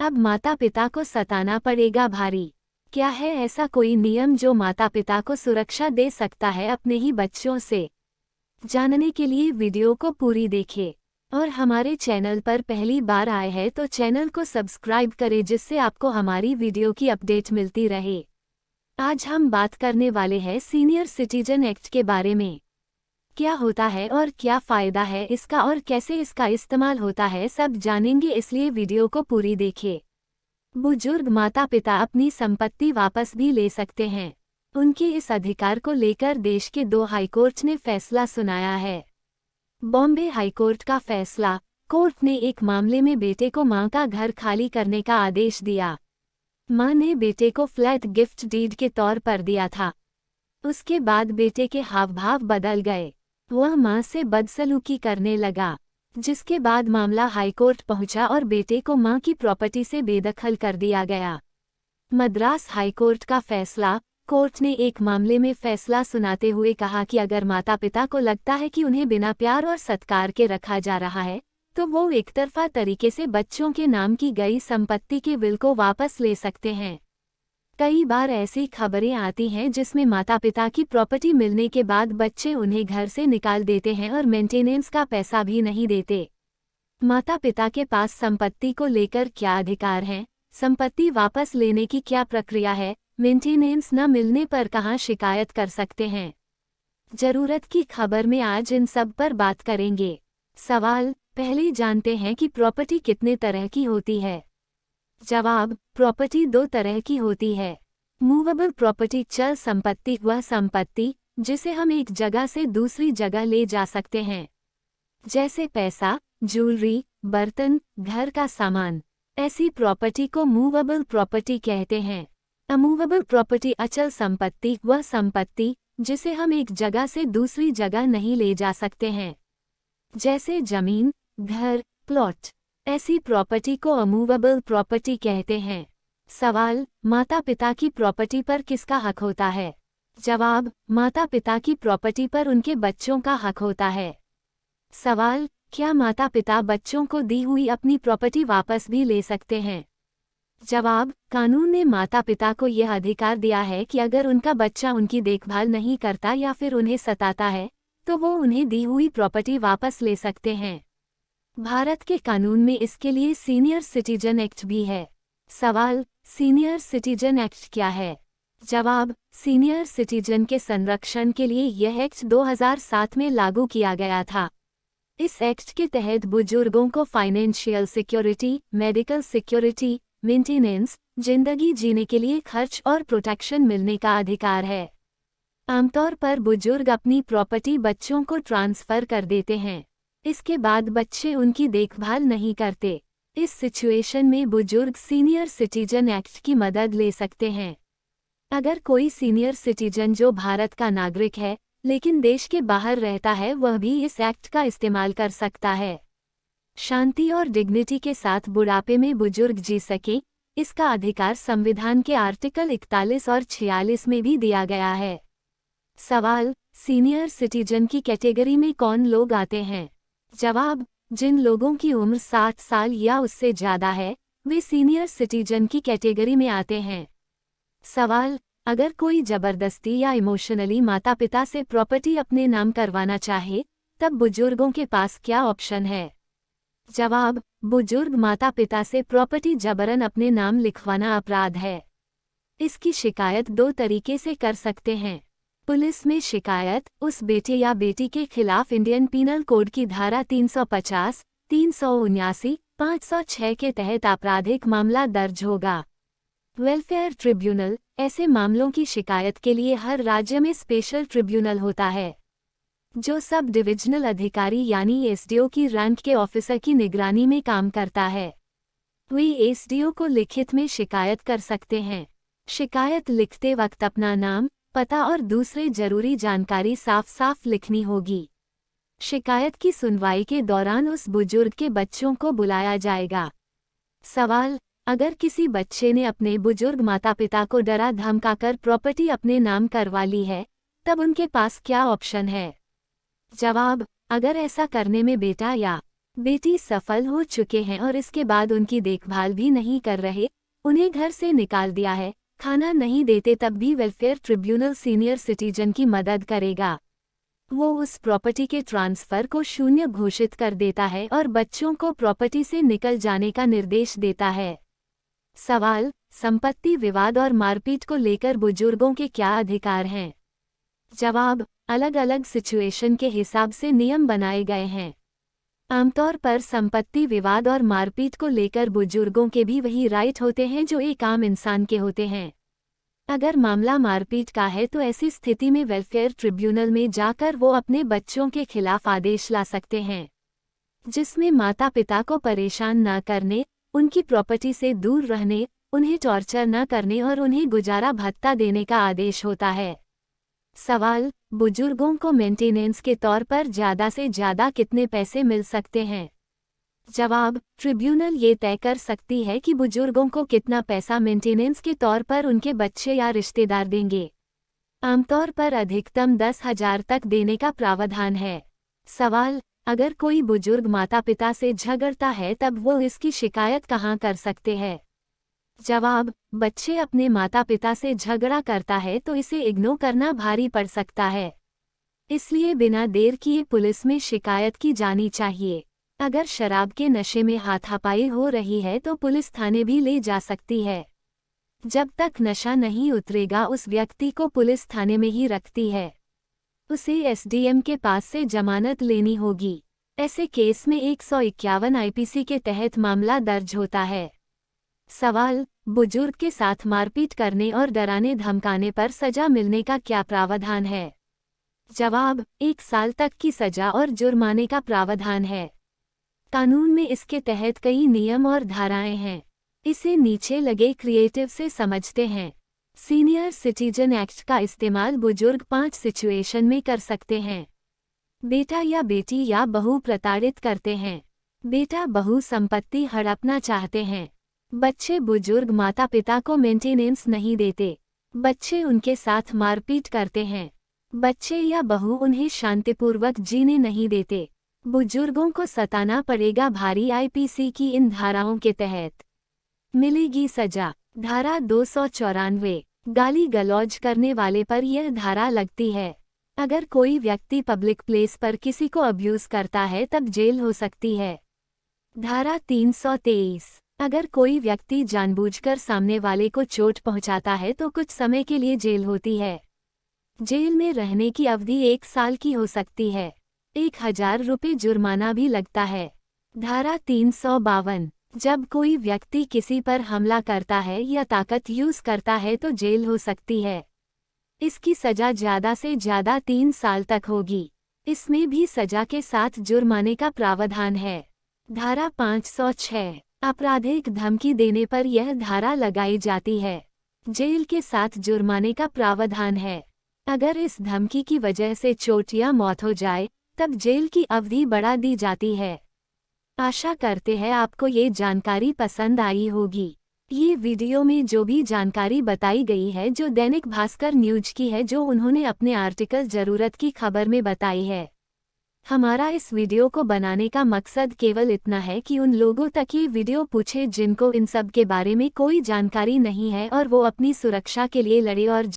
अब माता पिता को सताना पड़ेगा भारी। क्या है ऐसा कोई नियम जो माता पिता को सुरक्षा दे सकता है अपने ही बच्चों से? जानने के लिए वीडियो को पूरी देखें और हमारे चैनल पर पहली बार आए हैं तो चैनल को सब्सक्राइब करें जिससे आपको हमारी वीडियो की अपडेट मिलती रहे। आज हम बात करने वाले हैं सीनियर सिटीजन एक्ट के बारे में। क्या होता है और क्या फ़ायदा है इसका और कैसे इसका इस्तेमाल होता है, सब जानेंगे, इसलिए वीडियो को पूरी देखें। बुजुर्ग माता पिता अपनी संपत्ति वापस भी ले सकते हैं। उनके इस अधिकार को लेकर देश के 2 हाईकोर्ट ने फैसला सुनाया है। बॉम्बे हाईकोर्ट का फैसला। कोर्ट ने एक मामले में बेटे को मां का घर खाली करने का आदेश दिया। मां ने बेटे को फ्लैट गिफ्ट डीड के तौर पर दिया था। उसके बाद बेटे के हाव भाव बदल गए। वह मां से बदसलूकी करने लगा, जिसके बाद मामला हाईकोर्ट पहुंचा और बेटे को मां की प्रॉपर्टी से बेदखल कर दिया गया। मद्रास हाईकोर्ट का फैसला। कोर्ट ने एक मामले में फैसला सुनाते हुए कहा कि अगर माता पिता को लगता है कि उन्हें बिना प्यार और सत्कार के रखा जा रहा है तो वो एकतरफा तरीके से बच्चों के नाम की गई संपत्ति के विल को वापस ले सकते हैं। कई बार ऐसी खबरें आती हैं जिसमें माता पिता की प्रॉपर्टी मिलने के बाद बच्चे उन्हें घर से निकाल देते हैं और मेंटेनेंस का पैसा भी नहीं देते। माता पिता के पास संपत्ति को लेकर क्या अधिकार हैं? संपत्ति वापस लेने की क्या प्रक्रिया है? मेंटेनेंस न मिलने पर कहां शिकायत कर सकते हैं? जरूरत की खबर में आज इन सब पर बात करेंगे। सवाल। पहले जानते हैं कि प्रॉपर्टी कितने तरह की होती है। जवाब। प्रॉपर्टी 2 तरह की होती है। मूवेबल प्रॉपर्टी चल संपत्ति, वह संपत्ति जिसे हम एक जगह से दूसरी जगह ले जा सकते हैं, जैसे पैसा, ज्वेलरी, बर्तन, घर का सामान। ऐसी प्रॉपर्टी को मूवेबल प्रॉपर्टी कहते हैं। अमूवेबल प्रॉपर्टी अचल संपत्ति, वह संपत्ति जिसे हम एक जगह से दूसरी जगह नहीं ले जा सकते हैं, जैसे जमीन, घर, प्लॉट। ऐसी प्रॉपर्टी को अमूवेबल प्रॉपर्टी कहते हैं। सवाल। माता पिता की प्रॉपर्टी पर किसका हक होता है? जवाब। माता पिता की प्रॉपर्टी पर उनके बच्चों का हक होता है। सवाल। क्या माता पिता बच्चों को दी हुई अपनी प्रॉपर्टी वापस भी ले सकते हैं? जवाब। कानून ने माता पिता को यह अधिकार दिया है कि अगर उनका बच्चा उनकी देखभाल नहीं करता या फिर उन्हें सताता है तो वो उन्हें दी हुई प्रॉपर्टी वापस ले सकते हैं। भारत के कानून में इसके लिए सीनियर सिटीजन एक्ट भी है। सवाल। सीनियर सिटीजन एक्ट क्या है? जवाब। सीनियर सिटीजन के संरक्षण के लिए यह एक्ट 2007 में लागू किया गया था। इस एक्ट के तहत बुजुर्गों को financial security, medical security, maintenance, जिंदगी जीने के लिए खर्च और प्रोटेक्शन मिलने का अधिकार है। आमतौर पर बुजुर्ग अपनी प्रॉपर्टी बच्चों को ट्रांसफर कर देते हैं। इसके बाद बच्चे उनकी देखभाल नहीं करते। इस सिचुएशन में बुजुर्ग सीनियर सिटीजन एक्ट की मदद ले सकते हैं। अगर कोई सीनियर सिटीजन जो भारत का नागरिक है लेकिन देश के बाहर रहता है वह भी इस एक्ट का इस्तेमाल कर सकता है। शांति और डिग्निटी के साथ बुढ़ापे में बुजुर्ग जी सके, इसका अधिकार संविधान के आर्टिकल 41 और 46 में भी दिया गया है। सवाल। सीनियर सिटीजन की कैटेगरी में कौन लोग आते हैं? जवाब। जिन लोगों की उम्र 60 साल या उससे ज़्यादा है वे सीनियर सिटीजन की कैटेगरी में आते हैं। सवाल। अगर कोई जबरदस्ती या इमोशनली माता पिता से प्रॉपर्टी अपने नाम करवाना चाहे तब बुजुर्गों के पास क्या ऑप्शन है? जवाब। बुजुर्ग माता पिता से प्रॉपर्टी जबरन अपने नाम लिखवाना अपराध है। इसकी शिकायत 2 तरीके से कर सकते हैं। पुलिस में शिकायत। उस बेटे या बेटी के खिलाफ इंडियन पीनल कोड की धारा 350, 379, 506 के तहत आपराधिक मामला दर्ज होगा। Welfare tribunal. ऐसे मामलों की शिकायत के लिए हर राज्य में स्पेशल ट्रिब्यूनल होता है जो सब डिविजनल अधिकारी यानी एसडीओ की रैंक के ऑफिसर की निगरानी में काम करता है। वे एसडीओ को लिखित में शिकायत कर सकते हैं। शिकायत लिखते वक्त अपना नाम, पता और दूसरे जरूरी जानकारी साफ साफ लिखनी होगी। शिकायत की सुनवाई के दौरान उस बुजुर्ग के बच्चों को बुलाया जाएगा। सवाल। अगर किसी बच्चे ने अपने बुजुर्ग माता पिता को डरा धमकाकर प्रॉपर्टी अपने नाम करवा ली है तब उनके पास क्या ऑप्शन है? जवाब। अगर ऐसा करने में बेटा या बेटी सफल हो चुके हैं और इसके बाद उनकी देखभाल भी नहीं कर रहे, उन्हें घर से निकाल दिया है, खाना नहीं देते, तब भी वेलफेयर ट्रिब्यूनल सीनियर सिटीजन की मदद करेगा। वो उस प्रॉपर्टी के ट्रांसफर को शून्य घोषित कर देता है और बच्चों को प्रॉपर्टी से निकल जाने का निर्देश देता है। सवाल: संपत्ति विवाद और मारपीट को लेकर बुजुर्गों के क्या अधिकार हैं? जवाब: अलग अलग सिचुएशन के हिसाब से नियम बनाए गए हैं। आमतौर पर संपत्ति विवाद और मारपीट को लेकर बुजुर्गों के भी वही राइट होते हैं जो एक आम इंसान के होते हैं। अगर मामला मारपीट का है तो ऐसी स्थिति में वेलफेयर ट्रिब्यूनल में जाकर वो अपने बच्चों के खिलाफ आदेश ला सकते हैं, जिसमें माता पिता को परेशान न करने, उनकी प्रॉपर्टी से दूर रहने, उन्हें टॉर्चर न करने और उन्हें गुजारा भत्ता देने का आदेश होता है। सवाल: बुजुर्गों को मेंटेनेंस के तौर पर ज़्यादा से ज़्यादा कितने पैसे मिल सकते हैं? जवाब: ट्रिब्यूनल ये तय कर सकती है कि बुजुर्गों को कितना पैसा मेंटेनेंस के तौर पर उनके बच्चे या रिश्तेदार देंगे। आमतौर पर अधिकतम 10,000 तक देने का प्रावधान है। सवाल: अगर कोई बुजुर्ग माता पिता से झगड़ता है तब वो इसकी शिकायत कहाँ कर सकते हैं? जवाब: बच्चे अपने माता पिता से झगड़ा करता है तो इसे इग्नोर करना भारी पड़ सकता है, इसलिए बिना देर किए पुलिस में शिकायत की जानी चाहिए। अगर शराब के नशे में हाथापाई हो रही है तो पुलिस थाने भी ले जा सकती है। जब तक नशा नहीं उतरेगा उस व्यक्ति को पुलिस थाने में ही रखती है। उसे एसडीएम के पास से जमानत लेनी होगी। ऐसे केस में 151 आईपीसी के तहत मामला दर्ज होता है। सवाल: बुजुर्ग के साथ मारपीट करने और डराने धमकाने पर सजा मिलने का क्या प्रावधान है? जवाब: 1 साल तक की सजा और जुर्माने का प्रावधान है। कानून में इसके तहत कई नियम और धाराएं हैं। इसे नीचे लगे क्रिएटिव से समझते हैं। सीनियर सिटीजन एक्ट का इस्तेमाल बुजुर्ग 5 सिचुएशन में कर सकते हैं। बेटा या बेटी या बहू प्रताड़ित करते हैं। बेटा बहू संपत्ति हड़पना चाहते हैं। बच्चे बुजुर्ग माता पिता को मेंटेनेंस नहीं देते। बच्चे उनके साथ मारपीट करते हैं। बच्चे या बहू उन्हें शांतिपूर्वक जीने नहीं देते। बुजुर्गों को सताना पड़ेगा भारी आईपीसी की इन धाराओं के तहत। मिलेगी सजा। धारा 294, गाली गलौज करने वाले पर यह धारा लगती है। अगर कोई व्यक्ति पब्लिक प्लेस पर किसी को अब्यूज करता है तब जेल हो सकती है। धारा 323, अगर कोई व्यक्ति जानबूझकर सामने वाले को चोट पहुंचाता है तो कुछ समय के लिए जेल होती है। जेल में रहने की अवधि 1 साल की हो सकती है। 1000 रुपये जुर्माना भी लगता है। धारा 352, जब कोई व्यक्ति किसी पर हमला करता है या ताकत यूज करता है तो जेल हो सकती है। इसकी सजा ज़्यादा से ज़्यादा 3 साल तक होगी। इसमें भी सजा के साथ जुर्माने का प्रावधान है। धारा 506, आपराधिक धमकी देने पर यह धारा लगाई जाती है। जेल के साथ जुर्माने का प्रावधान है। अगर इस धमकी की वजह से चोट या मौत हो जाए तब जेल की अवधि बढ़ा दी जाती है। आशा करते हैं आपको ये जानकारी पसंद आई होगी। ये वीडियो में जो भी जानकारी बताई गई है जो दैनिक भास्कर न्यूज की है, जो उन्होंने अपने आर्टिकल ज़रूरत की खबर में बताई है। हमारा इस वीडियो को बनाने का मकसद केवल इतना है कि उन लोगों तक ये वीडियो पहुंचे जिनको इन सब के बारे में कोई जानकारी नहीं है और वो अपनी सुरक्षा के लिए लड़े और